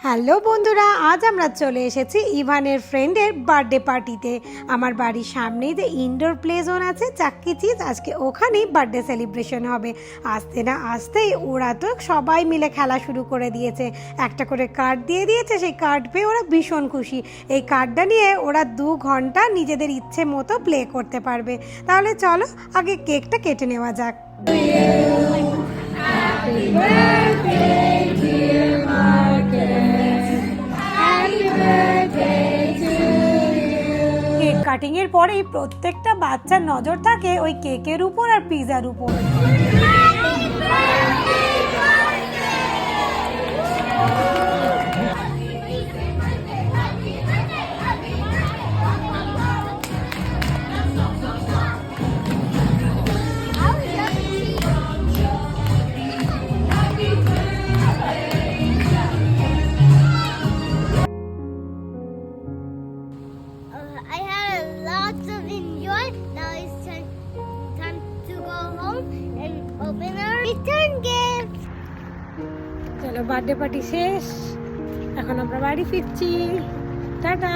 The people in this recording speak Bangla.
হ্যালো বন্ধুরা, আজ আমরা চলে এসেছি ইভানের ফ্রেন্ডের বার্থডে পার্টিতে। আমার বাড়ির সামনেই যে ইনডোর প্লে জোন আছে চাক্কি চিজ, আজকে ওখানেই বার্থডে সেলিব্রেশন হবে। আসতে না আসতেই ওরা তো সবাই মিলে খেলা শুরু করে দিয়েছে। একটা করে কার্ড দিয়ে দিয়েছে, সেই কার্ড পেয়ে ওরা ভীষণ খুশি। এই কার্ডটা নিয়ে ওরা 2 ঘন্টা নিজেদের ইচ্ছে মতো প্লে করতে পারবে। তাহলে চলো আগে কেকটা কেটে নেওয়া যাক। Happy birthday dear Marcus, happy birthday to you. Cake cutting এর পরেই প্রত্যেকটা বাচ্চার নজর থাকে ওই কেকের উপর আর পিৎজার উপর। I had lots of enjoy. Now it's time to go home and open our return gift. চলো বার্থডে পার্টি শেষ, এখন আমরা বাড়ি ফিরছি। টাটা।